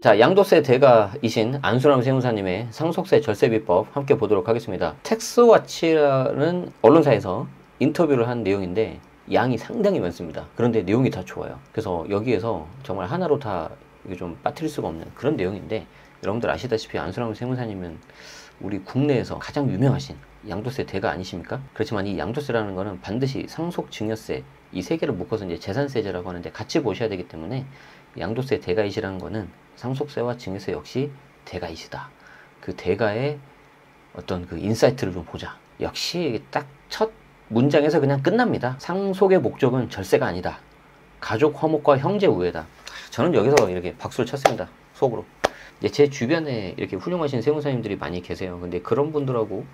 자, 양도세 대가이신 안수람 세무사님의 상속세 절세 비법 함께 보도록 하겠습니다. 텍스워치라는 언론사에서 인터뷰를 한 내용인데 양이 상당히 많습니다. 그런데 내용이 다 좋아요. 그래서 여기에서 정말 하나로 다 이게 좀 빠뜨릴 수가 없는 그런 내용인데, 여러분들 아시다시피 안수람 세무사님은 우리 국내에서 가장 유명하신 양도세 대가 아니십니까? 그렇지만 이 양도세라는 거는 반드시 상속 증여세 이 세 개를 묶어서 이제 재산세제라고 하는데 같이 보셔야 되기 때문에, 양도세 대가이시라는 거는 상속세와 증여세 역시 대가이시다. 그 대가의 어떤 그 인사이트를 좀 보자. 역시 딱 첫 문장에서 그냥 끝납니다. 상속의 목적은 절세가 아니다. 가족 화목과 형제 우애다. 저는 여기서 이렇게 박수를 쳤습니다. 속으로. 제 주변에 이렇게 훌륭하신 세무사님들이 많이 계세요. 근데 그런 분들하고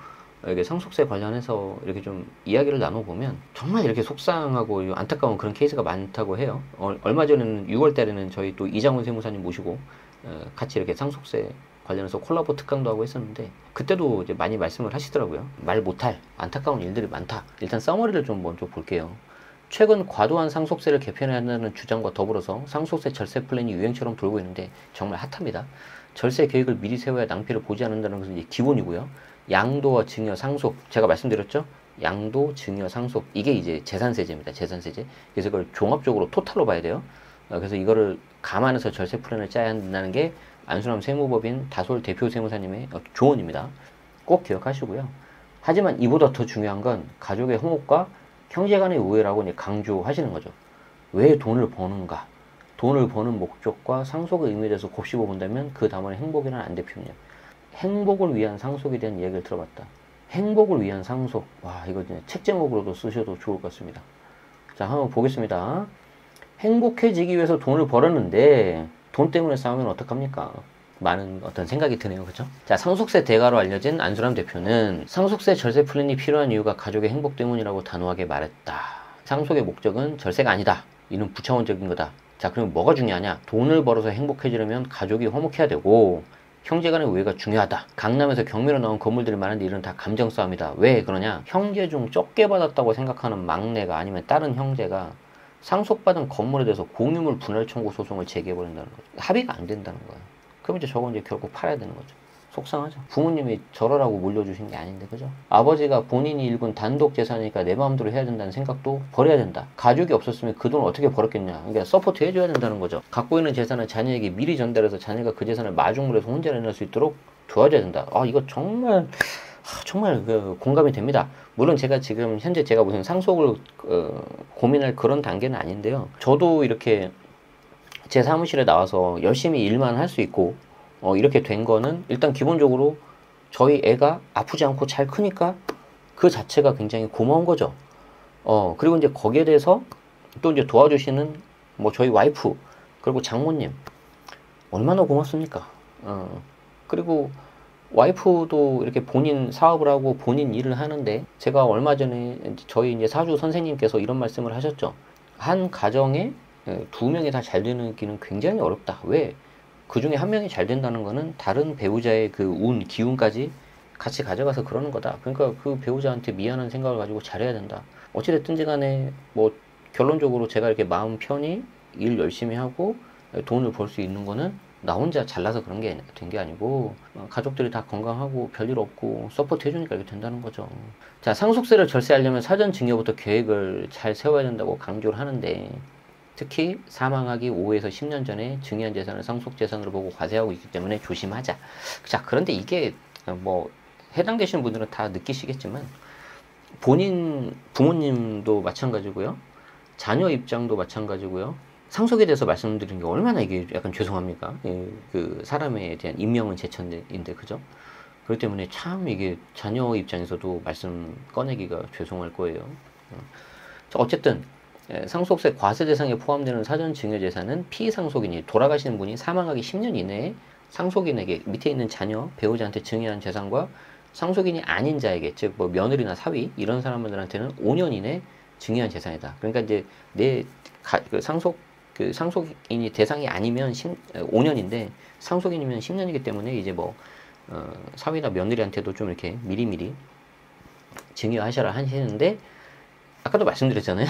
이렇게 상속세 관련해서 이렇게 좀 이야기를 나눠보면 정말 이렇게 속상하고 안타까운 그런 케이스가 많다고 해요. 얼마 전에는 6월 달에는 저희 또 이장훈 세무사님 모시고 같이 이렇게 상속세 관련해서 콜라보 특강도 하고 했었는데, 그때도 이제 많이 말씀을 하시더라고요. 말 못할 안타까운 일들이 많다. 일단 서머리를 좀 먼저 볼게요. 최근 과도한 상속세를 개편해야 한다는 주장과 더불어서 상속세 절세 플랜이 유행처럼 돌고 있는데 정말 핫합니다. 절세 계획을 미리 세워야 낭패를 보지 않는다는 것은 이제 기본이고요. 양도와 증여, 상속, 제가 말씀드렸죠? 양도, 증여, 상속, 이게 이제 재산세제입니다. 재산세제. 그래서 이걸 종합적으로 토탈로 봐야 돼요. 그래서 이거를 감안해서 절세 플랜을 짜야 한다는 게 안수남 세무법인 다솔 대표 세무사님의 조언입니다. 꼭 기억하시고요. 하지만 이보다 더 중요한 건 가족의 화목과 형제 간의 우애라고 강조하시는 거죠. 왜 돈을 버는가? 돈을 버는 목적과 상속의 의미에 대해서 곱씹어 본다면 그 다음은 행복이란 안 대표냐. 행복을 위한 상속에 대한 이야기를 들어봤다. 행복을 위한 상속. 와, 이거 책 제목으로도 쓰셔도 좋을 것 같습니다. 자, 한번 보겠습니다. 행복해지기 위해서 돈을 벌었는데 돈 때문에 싸우면 어떡합니까? 많은 어떤 생각이 드네요. 그죠? 자, 상속세 대가로 알려진 안수람 대표는 상속세 절세 플랜이 필요한 이유가 가족의 행복 때문이라고 단호하게 말했다. 상속의 목적은 절세가 아니다. 이는 부차원적인 거다. 자, 그럼 뭐가 중요하냐? 돈을 벌어서 행복해지려면 가족이 화목해야 되고 형제 간의 우애가 중요하다. 강남에서 경매로 나온 건물들이 많은데 이런 다 감정 싸움이다. 왜 그러냐? 형제 중 적게 받았다고 생각하는 막내가 아니면 다른 형제가 상속받은 건물에 대해서 공유물 분할 청구 소송을 제기해버린다는 거죠. 합의가 안 된다는 거예요. 그럼 이제 저건 이제 결국 팔아야 되는 거죠. 속상하죠. 부모님이 저러라고 물려주신 게 아닌데, 그죠? 아버지가 본인이 일군 단독 재산이니까 내 마음대로 해야 된다는 생각도 버려야 된다. 가족이 없었으면 그 돈을 어떻게 벌었겠냐. 그러니까 서포트 해줘야 된다는 거죠. 갖고 있는 재산을 자녀에게 미리 전달해서 자녀가 그 재산을 마중물에서 혼자 내놓을 수 있도록 도와줘야 된다. 이거 정말 공감이 됩니다. 물론 제가 지금 현재 제가 무슨 상속을 고민할 그런 단계는 아닌데요. 저도 이렇게 제 사무실에 나와서 열심히 일만 할 수 있고 이렇게 된 거는 일단 기본적으로 저희 애가 아프지 않고 잘 크니까 그 자체가 굉장히 고마운 거죠. 그리고 이제 거기에 대해서 또 이제 도와주시는 뭐 저희 와이프 그리고 장모님 얼마나 고맙습니까? 그리고 와이프도 이렇게 본인 사업을 하고 본인 일을 하는데, 제가 얼마 전에 저희 이제 사주 선생님께서 이런 말씀을 하셨죠. 한 가정에 두 명이 다 잘 되는 길은 굉장히 어렵다. 왜? 그 중에 한 명이 잘 된다는 거는 다른 배우자의 그 운, 기운까지 같이 가져가서 그러는 거다. 그러니까 그 배우자한테 미안한 생각을 가지고 잘해야 된다. 어찌됐든지 간에 뭐 결론적으로 제가 이렇게 마음 편히 일 열심히 하고 돈을 벌 수 있는 거는 나 혼자 잘나서 그런 게 된 게 아니고 가족들이 다 건강하고 별일 없고 서포트 해주니까 이렇게 된다는 거죠. 자, 상속세를 절세하려면 사전 증여부터 계획을 잘 세워야 된다고 강조를 하는데, 특히 사망하기 5에서 10년 전에 증여한 재산을 상속재산으로 보고 과세하고 있기 때문에 조심하자. 자, 그런데 이게 뭐 해당되시는 분들은 다 느끼시겠지만 본인 부모님도 마찬가지고요. 자녀 입장도 마찬가지고요. 상속에 대해서 말씀드리는 게 얼마나 이게 약간 죄송합니까? 그 사람에 대한 인명은 제천인데, 그죠? 그렇기 때문에 참 이게 자녀 입장에서도 말씀 꺼내기가 죄송할 거예요. 자, 어쨌든 상속세 과세 대상에 포함되는 사전 증여 재산은 피상속인이 돌아가시는 분이 사망하기 10년 이내에 상속인에게 밑에 있는 자녀, 배우자한테 증여한 재산과 상속인이 아닌 자에게, 즉 뭐 며느리나 사위 이런 사람들한테는 5년 이내 증여한 재산이다. 그러니까 이제 상속인이 대상이 아니면 5년인데 상속인이면 10년이기 때문에 이제 뭐 사위나 며느리한테도 좀 이렇게 미리미리 증여하셔라 하시는데, 아까도 말씀드렸잖아요.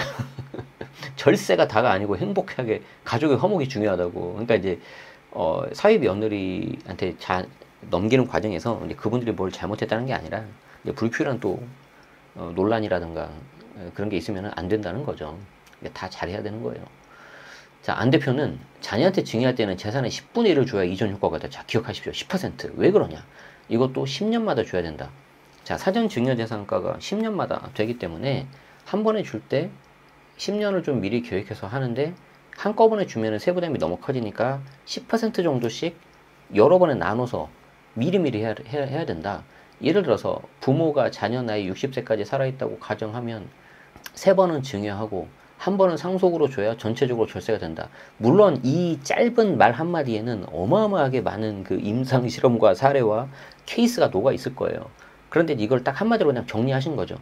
절세가 다가 아니고 행복하게 가족의 화목이 중요하다고. 그러니까 이제 사위 며느리한테 넘기는 과정에서 이제 그분들이 뭘 잘못했다는 게 아니라 이제 불필요한 또 논란이라든가 그런 게 있으면 안 된다는 거죠. 다 잘해야 되는 거예요. 자, 안 대표는 자녀한테 증여할 때는 재산의 10분의 1을 줘야 이전 효과가 돼. 자, 기억하십시오. 10%. 왜 그러냐? 이것도 10년마다 줘야 된다. 자, 사전 증여 재산가가 10년마다 되기 때문에 한 번에 줄 때 10년을 좀 미리 계획해서 하는데 한꺼번에 주면은 세부담이 너무 커지니까 10% 정도씩 여러 번에 나눠서 미리미리 해야 된다. 예를 들어서 부모가 자녀 나이 60세까지 살아있다고 가정하면 3번은 증여하고 한 번은 상속으로 줘야 전체적으로 절세가 된다. 물론 이 짧은 말 한마디에는 어마어마하게 많은 그 임상 실험과 사례와 케이스가 녹아 있을 거예요. 그런데 이걸 딱 한마디로 그냥 정리하신 거죠.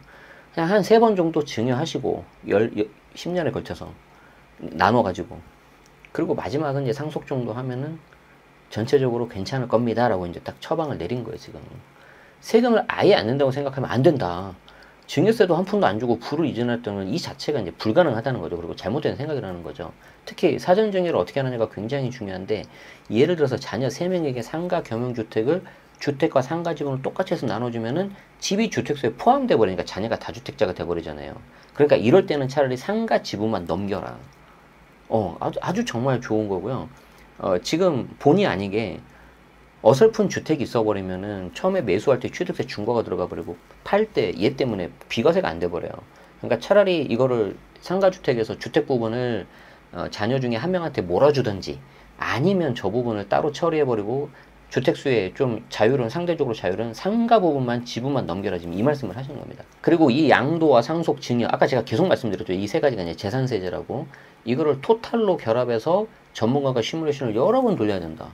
그냥 한 3번 정도 증여하시고 10년에 걸쳐서 나눠가지고 그리고 마지막은 이제 상속 정도 하면은 전체적으로 괜찮을 겁니다 라고 이제 딱 처방을 내린 거예요. 지금 세금을 아예 안 낸다고 생각하면 안 된다. 증여세도 한 푼도 안 주고 부를 이전했다는 이 자체가 이제 불가능하다는 거죠. 그리고 잘못된 생각이라는 거죠. 특히 사전증여를 어떻게 하느냐가 굉장히 중요한데, 예를 들어서 자녀 3명에게 상가 겸용주택을 주택과 상가 지분을 똑같이 해서 나눠주면은 집이 주택수에 포함돼 버리니까 자녀가 다주택자가 돼버리잖아요. 그러니까 이럴 때는 차라리 상가 지분만 넘겨라. 아주 정말 좋은 거고요. 지금 본의 아니게 어설픈 주택이 있어버리면은 처음에 매수할 때 취득세 중과가 들어가 버리고 팔 때 얘 때문에 비과세가 안 돼버려요. 그러니까 차라리 이거를 상가주택에서 주택 부분을 자녀 중에 한 명한테 몰아주든지 아니면 저 부분을 따로 처리해버리고 주택수에 좀 자율은 상대적으로 자율은 상가 부분만 지분만 넘겨라, 지금 이 말씀을 하시는 겁니다. 그리고 이 양도와 상속 증여, 아까 제가 계속 말씀드렸죠. 이 세 가지가 이제 재산세제라고, 이거를 토탈로 결합해서 전문가가 시뮬레이션을 여러 번 돌려야 된다.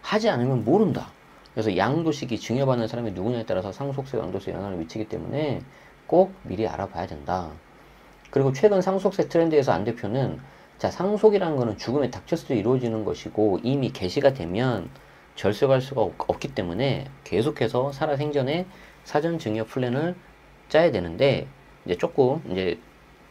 하지 않으면 모른다. 그래서 양도식이 증여받는 사람이 누구냐에 따라서 상속세, 양도세 영향을 미치기 때문에 꼭 미리 알아봐야 된다. 그리고 최근 상속세 트렌드에서 안 대표는, 자, 상속이라는 거는 죽음에 닥쳤을 때 이루어지는 것이고 이미 개시가 되면 절세할 수가 없기 때문에 계속해서 살아생전에 사전 증여 플랜을 짜야 되는데, 이제 조금 이제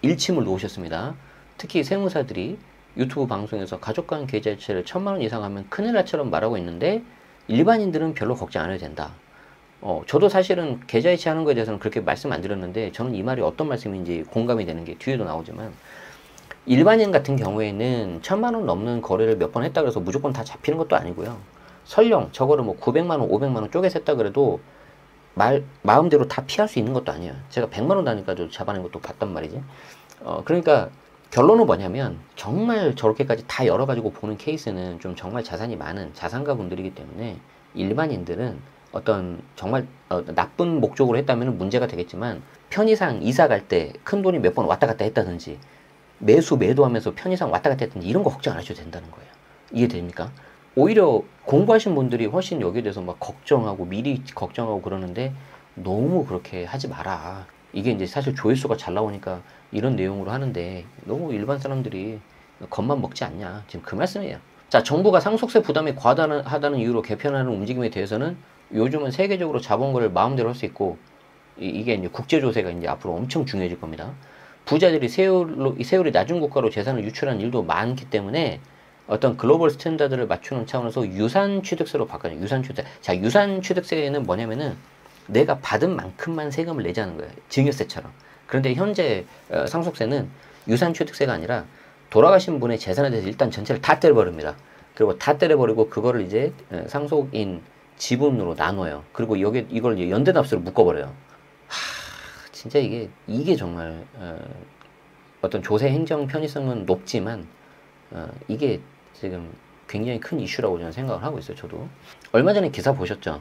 일침을 놓으셨습니다. 특히 세무사들이 유튜브 방송에서 가족 간 계좌이체를 1,000만 원 이상 하면 큰일 날처럼 말하고 있는데, 일반인들은 별로 걱정 안 해도 된다. 저도 사실은 계좌이체 하는 거에 대해서는 그렇게 말씀 안 드렸는데, 저는 이 말이 어떤 말씀인지 공감이 되는 게 뒤에도 나오지만, 일반인 같은 경우에는 1,000만 원 넘는 거래를 몇 번 했다 그래서 무조건 다 잡히는 것도 아니고요. 설령 저거를 뭐 900만 원, 500만 원 쪼개서 했다 그래도 마음대로 다 피할 수 있는 것도 아니에요. 제가 100만 원 단위까지 잡아낸 것도 봤단 말이지. 그러니까 결론은 뭐냐면, 정말 저렇게까지 다 열어가지고 보는 케이스는 좀 정말 자산이 많은 자산가 분들이기 때문에 일반인들은 어떤 정말 나쁜 목적으로 했다면 문제가 되겠지만, 편의상 이사 갈 때 큰 돈이 몇 번 왔다 갔다 했다든지 매도하면서 편의상 왔다 갔다 했다든지 이런 거 걱정 안 하셔도 된다는 거예요. 이해됩니까? 오히려 공부하신 분들이 훨씬 여기에 대해서 막 걱정하고 미리 걱정하고 그러는데, 너무 그렇게 하지 마라. 이게 이제 사실 조회수가 잘 나오니까 이런 내용으로 하는데 너무 일반 사람들이 겁만 먹지 않냐, 지금 그 말씀이에요. 자, 정부가 상속세 부담이 과다하다는 이유로 개편하는 움직임에 대해서는 요즘은 세계적으로 자본거래를 마음대로 할 수 있고, 이게 이제 국제조세가 이제 앞으로 엄청 중요해질 겁니다. 부자들이 세율이 낮은 국가로 재산을 유출하는 일도 많기 때문에 어떤 글로벌 스탠다드를 맞추는 차원에서 유산취득세로 바꿔요. 유산취득세. 자, 유산취득세는 뭐냐면은 내가 받은 만큼만 세금을 내자는 거예요. 증여세처럼. 그런데 현재 상속세는 유산취득세가 아니라 돌아가신 분의 재산에 대해서 일단 전체를 다 때려버립니다. 그리고 다 때려버리고 그거를 이제 상속인 지분으로 나눠요. 그리고 이걸 이제 연대납세로 묶어버려요. 진짜 이게 정말 어떤 조세 행정 편의성은 높지만 이게 지금 굉장히 큰 이슈라고 저는 생각을 하고 있어요. 저도 얼마 전에 기사 보셨죠?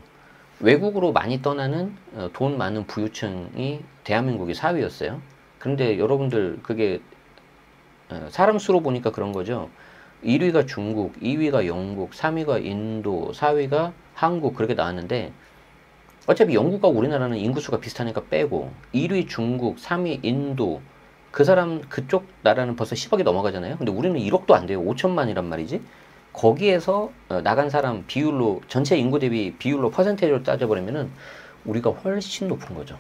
외국으로 많이 떠나는 돈 많은 부유층이 대한민국이 4위였어요. 그런데 여러분들 그게 사람 수로 보니까 그런 거죠. 1위가 중국, 2위가 영국, 3위가 인도, 4위가 한국, 그렇게 나왔는데, 어차피 영국과 우리나라는 인구수가 비슷하니까 빼고 1위 중국, 3위 인도, 그쪽 나라는 벌써 10억이 넘어가잖아요. 근데 우리는 1억도 안 돼요. 5천만이란 말이지. 거기에서 나간 사람 비율로, 전체 인구 대비 비율로 퍼센테이지로 따져버리면은 우리가 훨씬 높은 거죠.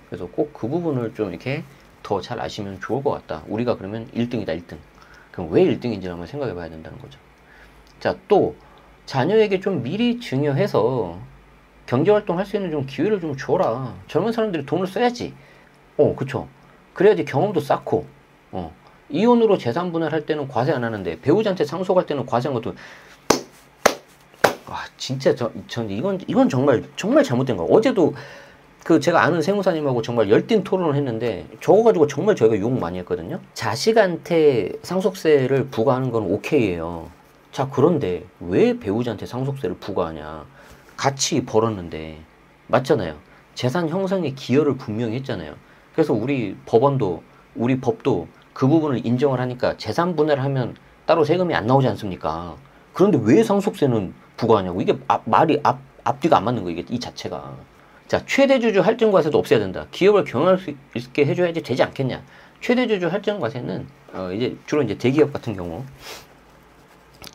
그래서 꼭 그 부분을 좀 이렇게 더 잘 아시면 좋을 것 같다. 우리가 그러면 1등이다, 1등. 그럼 왜 1등인지 한번 생각해 봐야 된다는 거죠. 자, 또 자녀에게 좀 미리 증여해서 경제활동 할 수 있는 좀 기회를 좀 줘라. 젊은 사람들이 돈을 써야지. 그쵸. 그래야지 경험도 쌓고, 이혼으로 재산 분할할 때는 과세 안 하는데, 배우자한테 상속할 때는 과세한 것도, 진짜, 전 이건 정말 잘못된 거야. 어제도 제가 아는 세무사님하고 정말 열띤 토론을 했는데, 저거 가지고 정말 저희가 욕 많이 했거든요. 자식한테 상속세를 부과하는 건 오케이예요. 자, 그런데 왜 배우자한테 상속세를 부과하냐. 같이 벌었는데. 맞잖아요. 재산 형성에 기여를 분명히 했잖아요. 그래서 우리 법도 그 부분을 인정을 하니까 재산 분할을 하면 따로 세금이 안 나오지 않습니까? 그런데 왜 상속세는 부과하냐고. 이게 말이 앞뒤가 안 맞는 거예요. 이게 이 자체가. 자, 최대주주 할증과세도 없애야 된다. 기업을 경영할 수 있게 해줘야지 되지 않겠냐. 최대주주 할증과세는 이제 주로 이제 대기업 같은 경우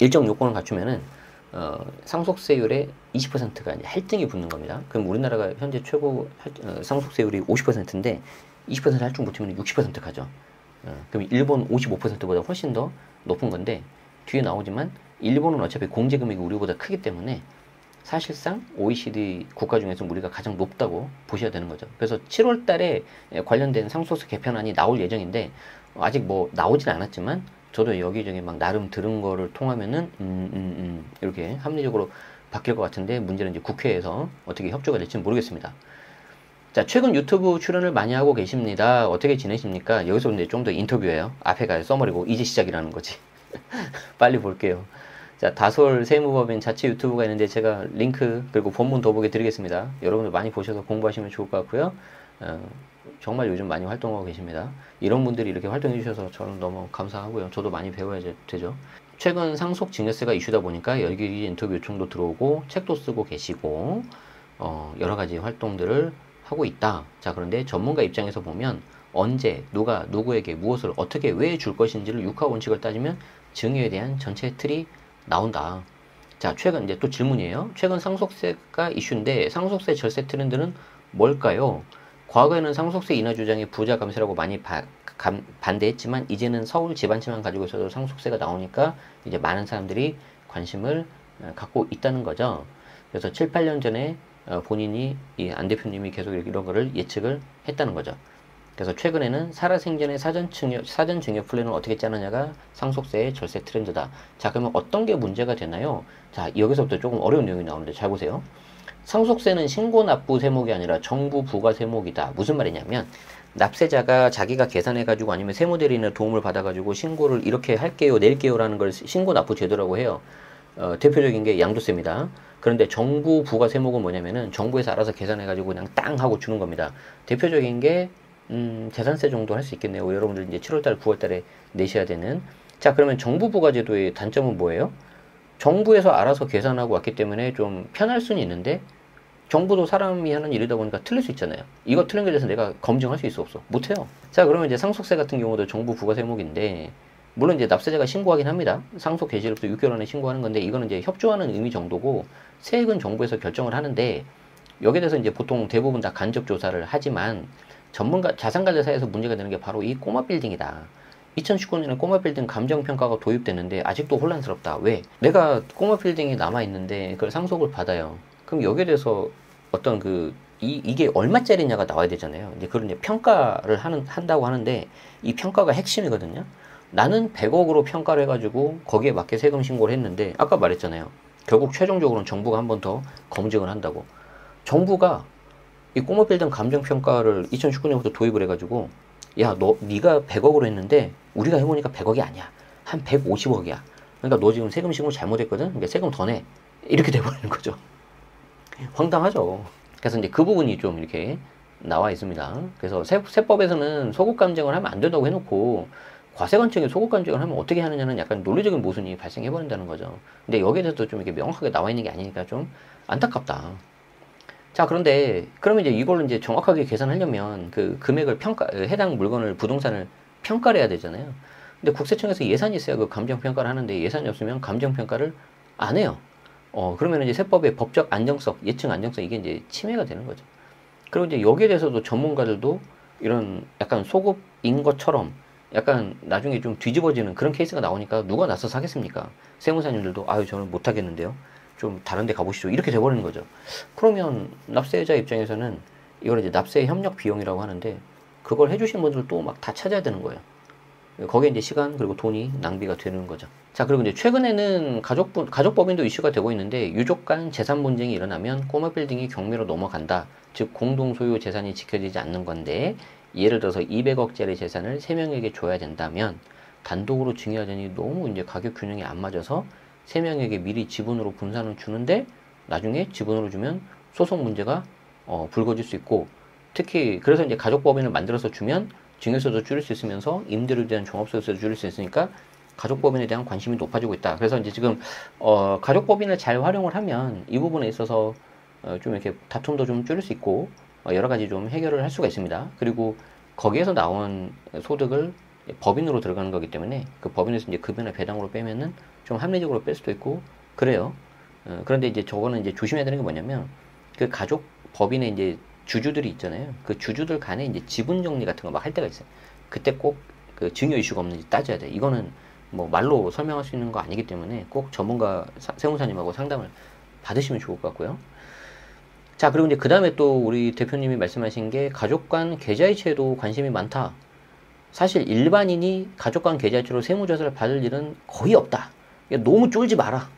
일정 요건을 갖추면은 상속세율의 20%가 이제 할증이 붙는 겁니다. 그럼 우리나라가 현재 최고 상속세율이 50%인데 20% 할증 붙으면 60% 가죠. 그럼 일본 55%보다 훨씬 더 높은 건데 뒤에 나오지만 일본은 어차피 공제금액이 우리보다 크기 때문에 사실상 OECD 국가 중에서 우리가 가장 높다고 보셔야 되는 거죠. 그래서 7월 달에 관련된 상속세 개편안이 나올 예정인데 아직 뭐 나오진 않았지만 저도 여기저기 막 나름 들은 거를 통하면은 이렇게 합리적으로 바뀔 것 같은데 문제는 이제 국회에서 어떻게 협조가 될지는 모르겠습니다. 자, 최근 유튜브 출연을 많이 하고 계십니다. 어떻게 지내십니까? 여기서 근데 좀 더 인터뷰예요. 앞에가 써머리고 이제 시작이라는 거지. 빨리 볼게요. 자, 다솔 세무법인 자체 유튜브가 있는데 제가 링크 그리고 본문 더보기 드리겠습니다. 여러분들 많이 보셔서 공부하시면 좋을 것 같고요. 정말 요즘 많이 활동하고 계십니다. 이런 분들이 이렇게 활동해 주셔서 저는 너무 감사하고요. 저도 많이 배워야 되죠. 최근 상속 증여세가 이슈다 보니까 열기리 인터뷰 요청도 들어오고 책도 쓰고 계시고 여러 가지 활동들을 하고 있다. 자, 그런데 전문가 입장에서 보면 언제 누가 누구에게 무엇을 어떻게 왜 줄 것인지를 육하 원칙을 따지면 증여에 대한 전체 틀이 나온다. 자, 최근 이제 또 질문이에요. 최근 상속세가 이슈인데 상속세 절세 트렌드는 뭘까요? 과거에는 상속세 인하 주장이 부자 감세라고 많이 반대했지만 이제는 서울 집안채만 가지고 있어도 상속세가 나오니까 이제 많은 사람들이 관심을 갖고 있다는 거죠. 그래서 7, 8년 전에 본인이 이 안 대표님이 계속 이런 거를 예측을 했다는 거죠. 그래서 최근에는 살아생전의 사전 증여 플랜을 어떻게 짜느냐가 상속세의 절세 트렌드다. 자, 그러면 어떤 게 문제가 되나요? 자, 여기서부터 조금 어려운 내용이 나오는데 잘 보세요. 상속세는 신고 납부 세목이 아니라 정부 부과 세목이다. 무슨 말이냐면 납세자가 자기가 계산해가지고 아니면 세무대리인의 도움을 받아가지고 신고를 이렇게 할게요, 낼게요라는 걸 신고 납부 제도라고 해요. 대표적인 게 양도세입니다. 그런데 정부 부과 세목은 뭐냐면은 정부에서 알아서 계산해가지고 그냥 땅 하고 주는 겁니다. 대표적인 게 재산세 정도 할 수 있겠네요. 여러분들 이제 7월달, 9월달에 내셔야 되는. 자, 그러면 정부 부과제도의 단점은 뭐예요? 정부에서 알아서 계산하고 왔기 때문에 좀 편할 수는 있는데 정부도 사람이 하는 일이다 보니까 틀릴 수 있잖아요. 이거 틀린 거에 대해서 내가 검증할 수 있어 없어? 못해요. 자, 그러면 이제 상속세 같은 경우도 정부 부과 세목인데 물론 이제 납세자가 신고하긴 합니다. 상속 개시로부터 6개월 안에 신고하는 건데 이거는 이제 협조하는 의미 정도고 세액은 정부에서 결정을 하는데 여기에 대해서 이제 보통 대부분 다 간접 조사를 하지만 전문가 자산관리사에서 문제가 되는 게 바로 이 꼬마 빌딩이다. 2019년에 꼬마 빌딩 감정평가가 도입됐는데 아직도 혼란스럽다. 왜? 내가 꼬마 빌딩이 남아있는데 그걸 상속을 받아요. 그럼 여기에 대해서 어떤 이게 얼마짜리냐가 나와야 되잖아요. 이제 그런 이제 평가를 한다고 하는데 이 평가가 핵심이거든요. 나는 100억으로 평가를 해가지고 거기에 맞게 세금 신고를 했는데 아까 말했잖아요. 결국 최종적으로는 정부가 한 번 더 검증을 한다고. 정부가 이 꼬마 빌딩 감정평가를 2019년부터 도입을 해가지고 야, 네가 100억으로 했는데 우리가 해보니까 100억이 아니야. 한 150억이야. 그러니까 너 지금 세금 신고 잘못했거든? 그러니까 세금 더 내. 이렇게 돼버리는 거죠. 황당하죠. 그래서 이제 그 부분이 좀 이렇게 나와 있습니다. 그래서 세법에서는 소급 감정을 하면 안 된다고 해놓고 과세관청에 소급 감정을 하면 어떻게 하느냐는 약간 논리적인 모순이 발생해버린다는 거죠. 근데 여기에 대해서도 좀 이렇게 명확하게 나와 있는 게 아니니까 좀 안타깝다. 자, 그런데 그러면 이제 이걸 이제 정확하게 계산하려면 그 금액을 해당 물건을 부동산을 평가를 해야 되잖아요. 근데 국세청에서 예산이 있어야 그 감정평가를 하는데 예산이 없으면 감정평가를 안 해요. 그러면 이제 세법의 법적 안정성, 예측 안정성 이게 이제 침해가 되는 거죠. 그리고 이제 여기에 대해서도 전문가들도 이런 약간 소급인 것처럼 약간 나중에 좀 뒤집어지는 그런 케이스가 나오니까 누가 나서서 하겠습니까? 세무사님들도 아유 저는 못하겠는데요. 좀 다른 데 가보시죠. 이렇게 돼버리는 거죠. 그러면 납세자 입장에서는 이걸 이제 납세 협력 비용이라고 하는데 그걸 해주신 분들도 막 다 찾아야 되는 거예요. 거기에 이제 시간 그리고 돈이 낭비가 되는 거죠. 자, 그리고 이제 최근에는 가족법인도 이슈가 되고 있는데 유족 간 재산 분쟁이 일어나면 꼬마 빌딩이 경매로 넘어간다. 즉 공동 소유 재산이 지켜지지 않는 건데 예를 들어서 200억짜리 재산을 3명에게 줘야 된다면 단독으로 증여하자니 너무 이제 가격 균형이 안 맞아서 3명에게 미리 지분으로 분산을 주는데 나중에 지분으로 주면 소송 문제가 불거질 수 있고 특히 그래서 이제 가족법인을 만들어서 주면 증여세도 줄일 수 있으면서 임대료에 대한 종합소득세도 줄일 수 있으니까 가족법인에 대한 관심이 높아지고 있다. 그래서 이제 지금 가족법인을 잘 활용을 하면 이 부분에 있어서 좀 이렇게 다툼도 좀 줄일 수 있고 여러 가지 좀 해결을 할 수가 있습니다. 그리고 거기에서 나온 소득을 법인으로 들어가는 거기 때문에 그 법인에서 이제 급여나 배당으로 빼면은 좀 합리적으로 뺄 수도 있고 그래요. 그런데 이제 저거는 이제 조심해야 되는 게 뭐냐면 그 가족 법인의 이제 주주들이 있잖아요. 그 주주들 간에 이제 지분 정리 같은 거 막 할 때가 있어요. 그때 꼭 그 증여 이슈가 없는지 따져야 돼. 이거는 뭐 말로 설명할 수 있는 거 아니기 때문에 꼭 전문가 세무사님하고 상담을 받으시면 좋을 것 같고요. 자, 그리고 이제 그 다음에 또 우리 대표님이 말씀하신 게 가족 간 계좌이체에도 관심이 많다. 사실 일반인이 가족 간 계좌이체로 세무조사를 받을 일은 거의 없다. 너무 쫄지 마라.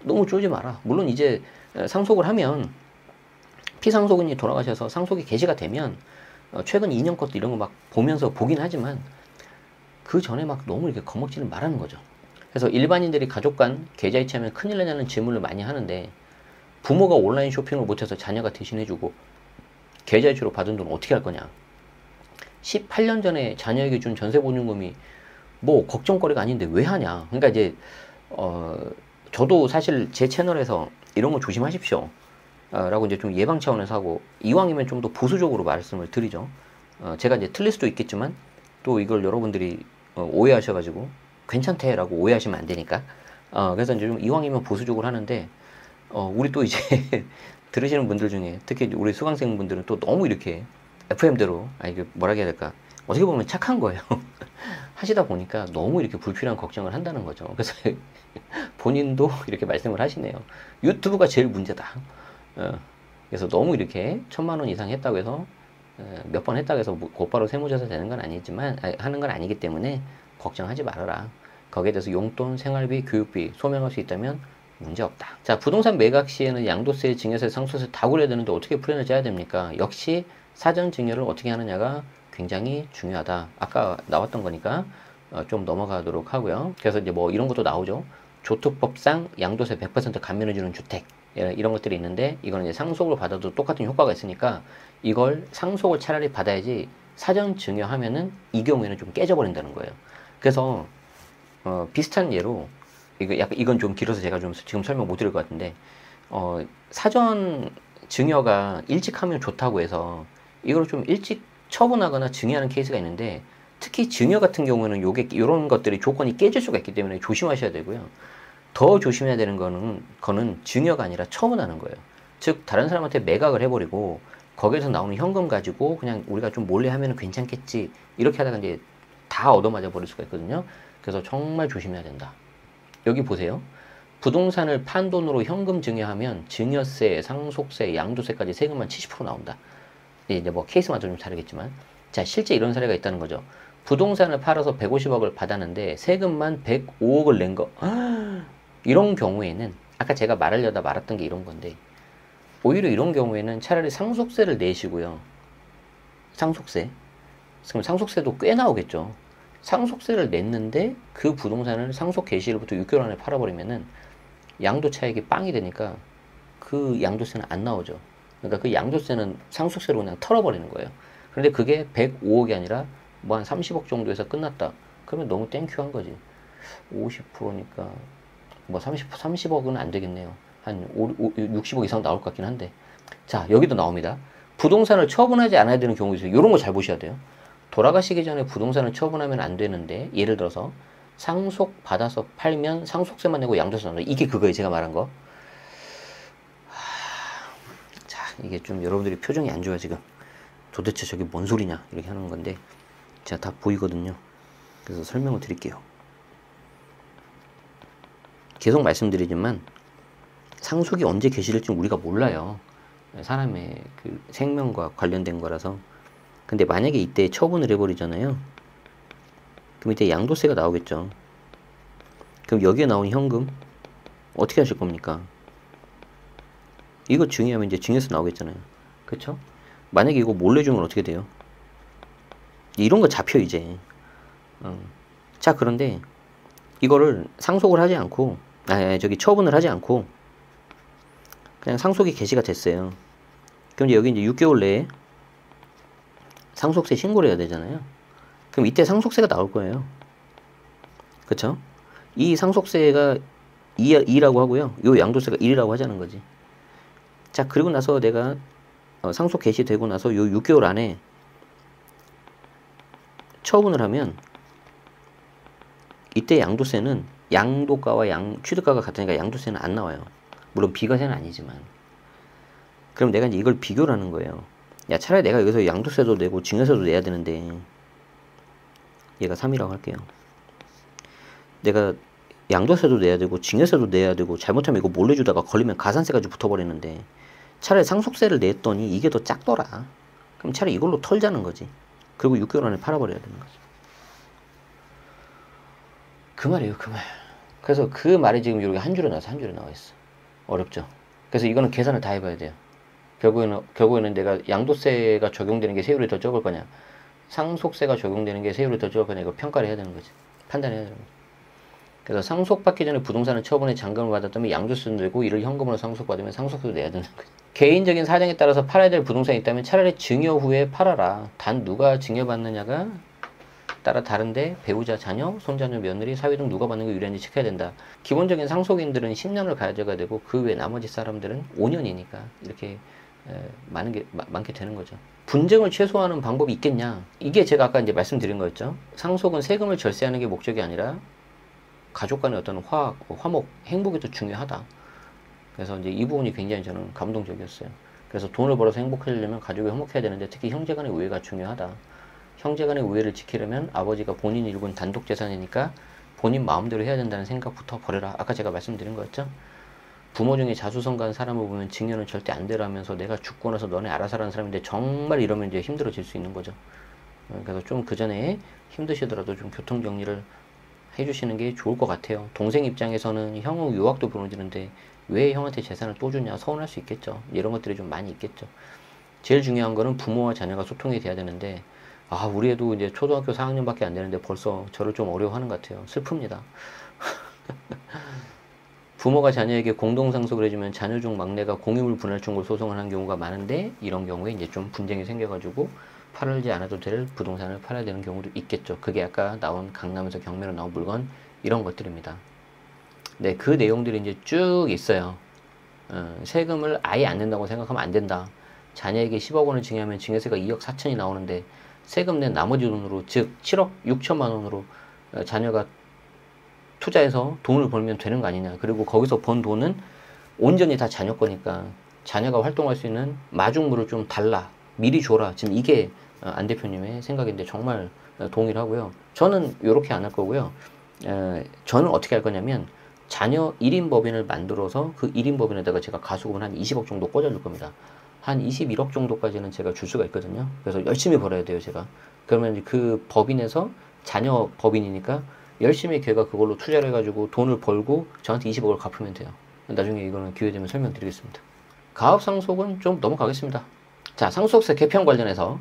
너무 쫄지 마라. 물론 이제 상속을 하면 피상속인이 돌아가셔서 상속이 개시가 되면 최근 2년 것도 이런 거 막 보면서 보긴 하지만 그 전에 막 너무 이렇게 겁먹지는 말하는 거죠. 그래서 일반인들이 가족 간 계좌이체하면 큰일 나냐는 질문을 많이 하는데 부모가 온라인 쇼핑을 못해서 자녀가 대신해주고 계좌이체로 받은 돈 어떻게 할 거냐. 18년 전에 자녀에게 준 전세보증금이 뭐 걱정거리가 아닌데 왜 하냐. 그러니까 이제 저도 사실 제 채널에서 이런 거 조심하십시오. 라고 이제 좀 예방 차원에서 하고 이왕이면 좀 더 보수적으로 말씀을 드리죠. 제가 이제 틀릴 수도 있겠지만 또 이걸 여러분들이 오해하셔가지고 괜찮대라고 오해하시면 안 되니까. 그래서 이제 좀 이왕이면 보수적으로 하는데 우리 또 이제 들으시는 분들 중에 특히 우리 수강생 분들은 또 너무 이렇게 FM대로 이게 뭐라 해야 될까 어떻게 보면 착한 거예요. 하시다 보니까 너무 이렇게 불필요한 걱정을 한다는 거죠. 그래서 본인도 이렇게 말씀을 하시네요. 유튜브가 제일 문제다. 그래서 너무 이렇게 1000만 원 이상 했다고 해서 몇 번 했다고 해서 곧바로 세무조사 되는 건 아니지만 하는 건 아니기 때문에 걱정하지 말아라. 거기에 대해서 용돈, 생활비, 교육비 소명할 수 있다면 문제 없다. 자, 부동산 매각 시에는 양도세, 증여세, 상속세 다 굴려야 되는데 어떻게 플랜을 짜야 됩니까? 역시 사전 증여를 어떻게 하느냐가 굉장히 중요하다. 아까 나왔던 거니까 좀 넘어가도록 하고요. 그래서 이제 뭐 이런 것도 나오죠. 조특법상 양도세 100% 감면해주는 주택 이런 것들이 있는데 이거는 이제 상속을 받아도 똑같은 효과가 있으니까 이걸 상속을 차라리 받아야지 사전 증여하면은 이 경우에는 좀 깨져버린다는 거예요. 그래서 비슷한 예로 이건 좀 길어서 제가 좀 지금 설명 못 드릴 것 같은데 사전 증여가 일찍 하면 좋다고 해서 이걸 좀 일찍 처분하거나 증여하는 케이스가 있는데 특히 증여 같은 경우에는 이런 것들이 조건이 깨질 수가 있기 때문에 조심하셔야 되고요. 더 조심해야 되는 거는 증여가 아니라 처분하는 거예요. 즉 다른 사람한테 매각을 해버리고 거기에서 나오는 현금 가지고 그냥 우리가 좀 몰래 하면 괜찮겠지 이렇게 하다가 이제 다 얻어맞아 버릴 수가 있거든요. 그래서 정말 조심해야 된다. 여기 보세요. 부동산을 판 돈으로 현금 증여하면 증여세, 상속세, 양도세까지 세금만 70% 나온다. 이제 뭐 케이스마다 좀 다르겠지만 자 실제 이런 사례가 있다는 거죠. 부동산을 팔아서 150억을 받았는데 세금만 105억을 낸 거. 이런 경우에는 아까 제가 말하려다 말았던 게 이런 건데 오히려 이런 경우에는 차라리 상속세를 내시고요. 상속세. 그럼 상속세도 꽤 나오겠죠. 상속세를 냈는데 그 부동산을 상속 개시일부터 6개월 안에 팔아버리면은 양도 차익이 빵이 되니까 그 양도세는 안 나오죠. 그러니까 그 양도세는 상속세로 그냥 털어버리는 거예요. 그런데 그게 105억이 아니라 뭐 한 30억 정도에서 끝났다. 그러면 너무 땡큐한 거지. 50%니까 뭐 30억은 안 되겠네요. 한 60억 이상 나올 것 같긴 한데. 자, 여기도 나옵니다. 부동산을 처분하지 않아야 되는 경우 있어요. 이런 거 잘 보셔야 돼요. 돌아가시기 전에 부동산을 처분하면 안 되는데 예를 들어서 상속 받아서 팔면 상속세만 내고 양도세 나온다. 이게 그거예요. 제가 말한 거. 자, 이게 좀 여러분들이 표정이 안 좋아 지금. 도대체 저게 뭔 소리냐 이렇게 하는 건데 자, 다 보이거든요. 그래서 설명을 드릴게요. 계속 말씀드리지만 상속이 언제 개시될지 우리가 몰라요. 사람의 그 생명과 관련된 거라서. 근데 만약에 이때 처분을 해버리잖아요. 그럼 이때 양도세가 나오겠죠. 그럼 여기에 나온 현금 어떻게 하실 겁니까? 이거 증여하면 이제 증여세 나오겠잖아요. 그쵸? 만약에 이거 몰래 주면 어떻게 돼요? 이런 거 잡혀 이제. 자, 그런데 이거를 상속을 하지 않고 처분을 하지 않고 그냥 상속이 개시가 됐어요. 그럼 이제 여기 이제 6개월 내에 상속세 신고를 해야 되잖아요. 그럼 이때 상속세가 나올 거예요. 그쵸? 이 상속세가 2라고 하고요. 요 양도세가 1이라고 하자는 거지. 자, 그리고 나서 내가 상속 개시되고 나서 요 6개월 안에 처분을 하면 이때 양도세는 양도가와 취득가가 같으니까 양도세는 안 나와요. 물론 비과세는 아니지만. 그럼 내가 이제 이걸 비교를 하는 거예요. 야, 차라리 내가 여기서 양도세도 내고 증여세도 내야 되는데, 얘가 3이라고 할게요. 내가 양도세도 내야 되고 증여세도 내야 되고 잘못하면 이거 몰래 주다가 걸리면 가산세까지 붙어버리는데 차라리 상속세를 냈더니 이게 더 작더라. 그럼 차라리 이걸로 털자는 거지. 그리고 6개월 안에 팔아버려야 되는 거죠. 그 말이에요, 그 말. 그래서 그 말이 지금 이렇게 한 줄에 나와 있어. 어렵죠. 그래서 이거는 계산을 다 해봐야 돼요. 결국에는 내가 양도세가 적용되는 게 세율이 더 적을 거냐, 상속세가 적용되는 게 세율이 더 적을 거냐, 이거 평가를 해야 되는 거지. 판단해야 되는 거지. 그래서 상속받기 전에 부동산을 처분에 잔금을 받았다면 양도세도 내고 이를 현금으로 상속받으면 상속세도 내야 되는 거지. 개인적인 사정에 따라서 팔아야 될 부동산이 있다면 차라리 증여 후에 팔아라. 단 누가 증여받느냐가 따라 다른데 배우자, 자녀, 손자녀, 며느리, 사위 등 누가 받는 거 유리한지 지켜야 된다. 기본적인 상속인들은 10년을 가져가야 되고 그 외 나머지 사람들은 5년이니까 이렇게 많게 되는 거죠. 분쟁을 최소화하는 방법이 있겠냐? 이게 제가 아까 이제 말씀드린 거였죠. 상속은 세금을 절세하는 게 목적이 아니라 가족 간의 어떤 화목, 행복이 더 중요하다. 그래서 이제 이 부분이 굉장히 저는 감동적이었어요. 그래서 돈을 벌어서 행복해지려면 가족이 행복해야 되는데 특히 형제 간의 우애가 중요하다. 형제 간의 우애를 지키려면 아버지가 본인 일군 단독 재산이니까 본인 마음대로 해야 된다는 생각부터 버려라. 아까 제가 말씀드린 거였죠. 부모 중에 자수성가한 사람을 보면 증여는 절대 안 되라면서 내가 죽고 나서 너네 알아서 하라는 사람인데 정말 이러면 이제 힘들어질 수 있는 거죠. 그래서 좀 그 전에 힘드시더라도 좀 교통 정리를 해주시는 게 좋을 것 같아요. 동생 입장에서는 형의 유학도 보내주는데 왜 형한테 재산을 또 주냐 서운할 수 있겠죠. 이런 것들이 좀 많이 있겠죠. 제일 중요한 거는 부모와 자녀가 소통이 돼야 되는데 우리 애도 이제 초등학교 4학년밖에 안 되는데 벌써 저를 좀 어려워하는 것 같아요. 슬픕니다. 부모가 자녀에게 공동상속을 해주면 자녀 중 막내가 공유물 분할청구를 소송을 하는 경우가 많은데 이런 경우에 이제 좀 분쟁이 생겨가지고 팔지 않아도 될 부동산을 팔아야 되는 경우도 있겠죠. 그게 아까 나온 강남에서 경매로 나온 물건 이런 것들입니다. 네, 그 내용들이 이제 쭉 있어요. 세금을 아예 안 낸다고 생각하면 안 된다. 자녀에게 10억 원을 증여하면 증여세가 2억 4천이 나오는데 세금 낸 나머지 돈으로, 즉 7억 6천만 원으로 자녀가 투자해서 돈을 벌면 되는 거 아니냐. 그리고 거기서 번 돈은 온전히 다 자녀 거니까 자녀가 활동할 수 있는 마중물을 좀 달라, 미리 줘라. 지금 이게 안 대표님의 생각인데 정말 동의를 하고요. 저는 이렇게 안 할 거고요. 저는 어떻게 할 거냐면 자녀 1인 법인을 만들어서 그 1인 법인에다가 제가 가수금을 한 20억 정도 꽂아줄 겁니다. 한 21억 정도까지는 제가 줄 수가 있거든요. 그래서 열심히 벌어야 돼요, 제가. 그러면 그 법인에서 자녀 법인이니까 열심히 걔가 그걸로 투자를 해가지고 돈을 벌고 저한테 20억을 갚으면 돼요. 나중에 이거는 기회되면 설명드리겠습니다. 가업상속은 좀 넘어가겠습니다. 자, 상속세 개편 관련해서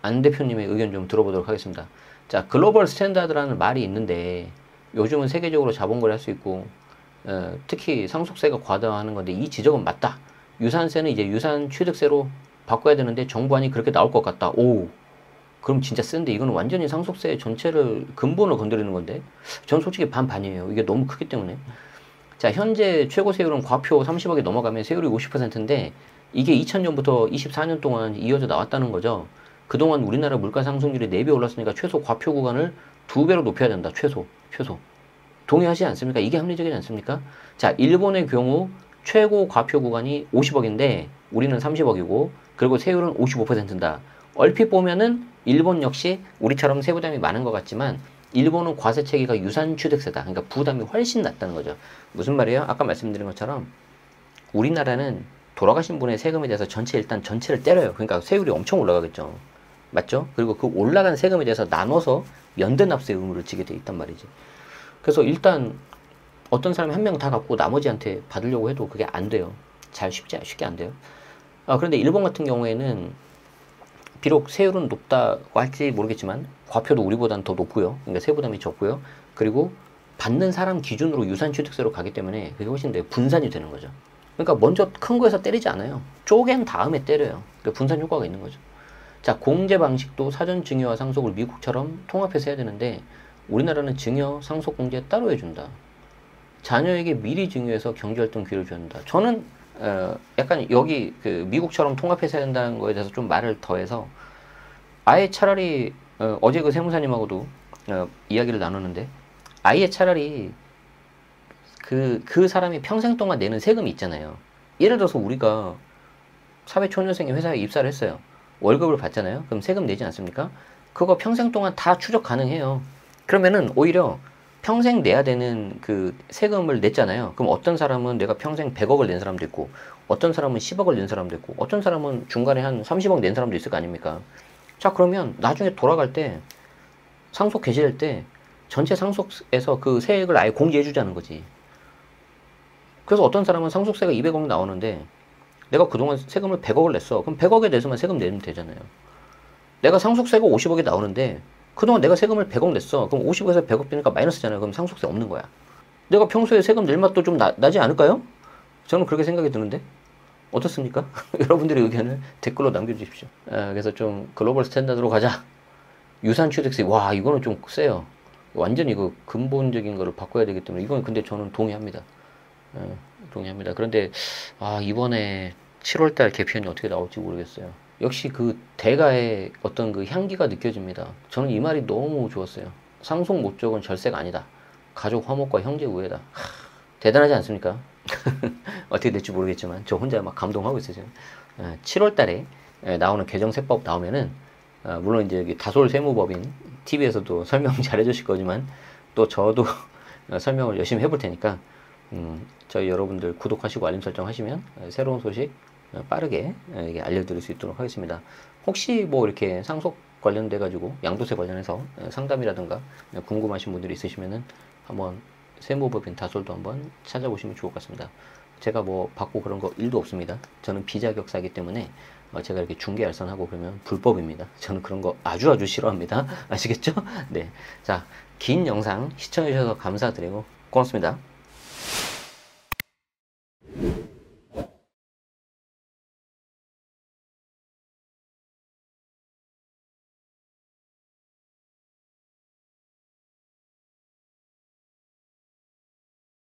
안 대표님의 의견 좀 들어보도록 하겠습니다. 자, 글로벌 스탠다드라는 말이 있는데 요즘은 세계적으로 자본거래 할 수 있고 특히 상속세가 과다하는 건데 이 지적은 맞다. 유산세는 이제 유산 취득세로 바꿔야 되는데 정부안이 그렇게 나올 것 같다. 오, 그럼 진짜 쓴데 이거는 완전히 상속세 전체를 근본을 건드리는 건데 전 솔직히 반반이에요. 이게 너무 크기 때문에. 자, 현재 최고 세율은 과표 30억이 넘어가면 세율이 50%인데 이게 2000년부터 24년 동안 이어져 나왔다는 거죠. 그동안 우리나라 물가 상승률이 4배 올랐으니까 최소 과표 구간을 2배로 높여야 된다. 최소. 동의하시지 않습니까? 이게 합리적이지 않습니까? 자, 일본의 경우 최고 과표 구간이 50억인데 우리는 30억이고 그리고 세율은 55%인다. 얼핏 보면은 일본 역시 우리처럼 세부담이 많은 것 같지만 일본은 과세체계가 유산취득세다. 그러니까 부담이 훨씬 낮다는 거죠. 무슨 말이에요? 아까 말씀드린 것처럼 우리나라는 돌아가신 분의 세금에 대해서 전체를 때려요. 그러니까 세율이 엄청 올라가겠죠. 맞죠? 그리고 그 올라간 세금에 대해서 나눠서 연대납세 의무를 지게 돼 있단 말이지. 그래서 일단 어떤 사람이 한 명 다 갖고 나머지한테 받으려고 해도 그게 안 돼요. 쉽게 안 돼요. 그런데 일본 같은 경우에는 비록 세율은 높다고 할지 모르겠지만 과표도 우리보다는 더 높고요. 그러니까 세부담이 적고요. 그리고 받는 사람 기준으로 유산취득세로 가기 때문에 그게 훨씬 더 분산이 되는 거죠. 그러니까 먼저 큰 거에서 때리지 않아요. 쪼갠 다음에 때려요. 그러니까 분산 효과가 있는 거죠. 자, 공제 방식도 사전 증여와 상속을 미국처럼 통합해서 해야 되는데 우리나라는 증여, 상속 공제 따로 해준다. 자녀에게 미리 증여해서 경제활동 기회를 줘야 된다. 저는 약간 여기 그 미국처럼 통합해서 해야 된다는 거에 대해서 좀 말을 더해서 아예 차라리 어제 그 세무사님하고도 이야기를 나누는데 아예 차라리 그 사람이 평생 동안 내는 세금이 있잖아요. 예를 들어서 우리가 사회초년생이 회사에 입사를 했어요. 월급을 받잖아요. 그럼 세금 내지 않습니까? 그거 평생 동안 다 추적 가능해요. 그러면은 오히려 평생 내야 되는 그 세금을 냈잖아요. 그럼 어떤 사람은 내가 평생 100억을 낸 사람도 있고 어떤 사람은 10억을 낸 사람도 있고 어떤 사람은 중간에 한 30억 낸 사람도 있을 거 아닙니까? 자, 그러면 나중에 돌아갈 때 상속 개시될 때 전체 상속에서 그 세액을 아예 공제해 주자는 거지. 그래서 어떤 사람은 상속세가 200억 나오는데 내가 그동안 세금을 100억을 냈어. 그럼 100억에 대해서만 세금 내면 되잖아요. 내가 상속세가 50억이 나오는데 그동안 내가 세금을 100억 냈어. 그럼 50억에서 100억 되니까 마이너스잖아요. 그럼 상속세 없는 거야. 내가 평소에 세금 낼 맛도 좀 나지 않을까요? 저는 그렇게 생각이 드는데 어떻습니까? 여러분들의 의견을 댓글로 남겨주십시오. 그래서 좀 글로벌 스탠다드로 가자. 유산취득세, 와, 이거는 좀 세요. 완전 이거 근본적인 거를 바꿔야 되기 때문에 이건 근데 저는 동의합니다. 동의합니다. 그런데 이번에 7월달 개편이 어떻게 나올지 모르겠어요. 역시 그 대가의 어떤 그 향기가 느껴집니다. 저는 이 말이 너무 좋았어요. 상속 목적은 절세가 아니다. 가족 화목과 형제 우애다. 대단하지 않습니까? 어떻게 될지 모르겠지만 저 혼자 막 감동하고 있어요. 지금. 7월달에 나오는 개정세법 나오면은 물론 이제 여기 다솔 세무법인 TV에서도 설명 잘 해주실 거지만 또 저도 설명을 열심히 해볼 테니까 저희 여러분들 구독하시고 알림 설정 하시면 새로운 소식 빠르게 알려드릴 수 있도록 하겠습니다. 혹시 뭐 이렇게 상속 관련돼 가지고 양도세 관련해서 상담이라든가 궁금하신 분들이 있으시면은 한번 세무법인 다솔도 한번 찾아보시면 좋을 것 같습니다. 제가 뭐 받고 그런 거 일도 없습니다. 저는 비자격사이기 때문에 제가 이렇게 중개알선하고 그러면 불법입니다. 저는 그런 거 아주 싫어합니다. 아시겠죠? 네. 자, 긴 영상 시청해 주셔서 감사드리고 고맙습니다.